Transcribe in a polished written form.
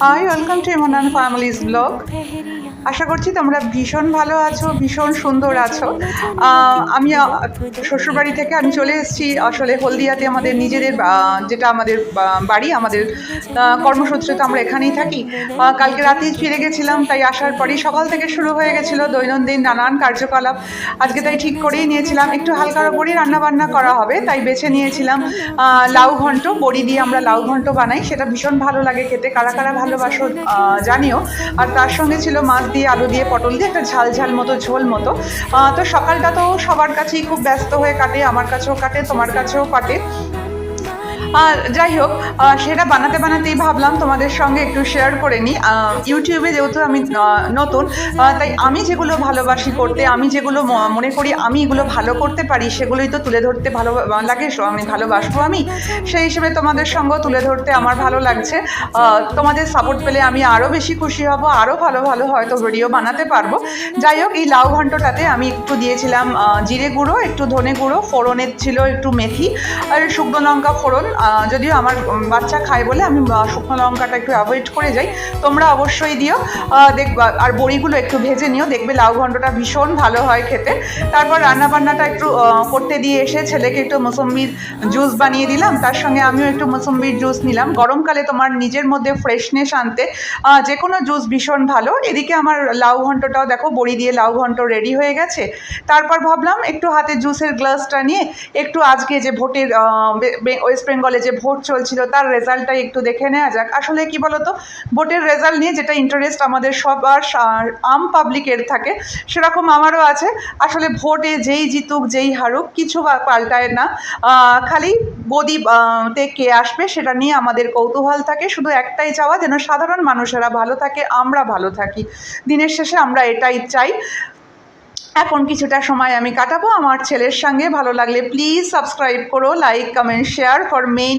High, welcome to Imran family's blog. আশা করছি তোমরা ভীষণ ভালো আছো, ভীষণ সুন্দর আছো। আমি শ্বশুরবাড়ি থেকে আমি চলে এসেছি আসলে হলদিয়াতে, আমাদের নিজেদের যেটা আমাদের বাড়ি, আমাদের কর্মসূত্রে তো আমরা এখানেই থাকি। কালকে রাতেই ফিরে গেছিলাম, তাই আসার পরই সকাল থেকে শুরু হয়ে গেছিলো দৈনন্দিন নানান কার্যকলাপ। আজকে তাই ঠিক করেই নিয়েছিলাম একটু হালকার ওপরই রান্নাবান্না করা হবে, তাই বেছে নিয়েছিলাম লাউ ঘন্ট। বড়ি দিয়ে আমরা লাউ ঘন্ট বানাই, সেটা ভীষণ ভালো লাগে খেতে। কারা কারা ভালোবাসো জানিও। আর তার সঙ্গে ছিল মাছ দিয়ে, আলু দিয়ে, পটল দিয়ে একটা ঝাল ঝাল মতো, ঝোল মতো। তো সকালটা তো সবার কাছেই খুব ব্যস্ত হয়ে কাটে, আমার কাছেও কাটে, তোমার কাছেও কাটে। যাই হোক, সেটা বানাতে বানাতেই ভাবলাম তোমাদের সঙ্গে একটু শেয়ার করে নিই। ইউটিউবে যেহেতু আমি নতুন, তাই আমি যেগুলো ভালোবাসি করতে, আমি যেগুলো মনে করি আমি এগুলো ভালো করতে পারি, সেগুলোই তো তুলে ধরতে ভালো লাগে, আমি ভালোবাসবো। আমি সেই হিসেবে তোমাদের সঙ্গেও তুলে ধরতে আমার ভালো লাগছে। তোমাদের সাপোর্ট পেলে আমি আরও বেশি খুশি হব, আরও ভালো ভালো হয়তো ভিডিও বানাতে পারবো। যাই হোক, এই লাউ ঘন্টটাতে আমি একটু দিয়েছিলাম জিরে গুঁড়ো, একটু ধনে গুঁড়ো, ফোড়নের ছিল একটু মেথি আর শুকনো লঙ্কা ফোড়ন। যদিও আমার বাচ্চা খায় বলে আমি শুকনো লঙ্কাটা একটু অ্যাভয়েড করে যাই, তোমরা অবশ্যই দিও। দেখবা, আর বড়িগুলো একটু ভেজে নিও, দেখবে লাউ ঘন্টটা ভীষণ ভালো হয় খেতে। তারপর রান্নাবান্নাটা একটু করতে দিয়ে এসে ছেলেকে একটু মৌসম্বির জুস বানিয়ে দিলাম, তার সঙ্গে আমিও একটু মৌসম্বির জুস নিলাম। গরমকালে তোমার নিজের মধ্যে ফ্রেশনেস আনতে যে কোনো জুস ভীষণ ভালো। এদিকে আমার লাউ ঘন্টটাও দেখো, বড়ি দিয়ে লাউ ঘন্ট রেডি হয়ে গেছে। তারপর ভাবলাম একটু হাতে জুসের গ্লাসটা নিয়ে একটু আজকে যে ভোটের ওয়েস্ট বেঙ্গলে যে ভোট চলছিল তার রেজাল্টটাই একটু দেখে নেওয়া যাক। আসলে কি বলতো, ভোটের রেজাল্ট নিয়ে যেটা ইন্টারেস্ট আমাদের সবার আম পাবলিকের থাকে, সেরকম আমারও আছে। আসলে ভোটে যেই জিতুক যেই হারুক কিছু পাল্টায় না, খালি গদি তে কে আসবে সেটা নিয়ে আমাদের কৌতূহল থাকে। শুধু একটাই চাওয়া, যেন সাধারণ মানুষেরা ভালো থাকে, আমরা ভালো থাকি। দিনের শেষে আমরা এটাই চাই। এখন কিছুটা সময় আমি কাটাবো আমার ছেলের সঙ্গে। ভালো লাগলে প্লিজ সাবস্ক্রাইব করো, like, comment, share for main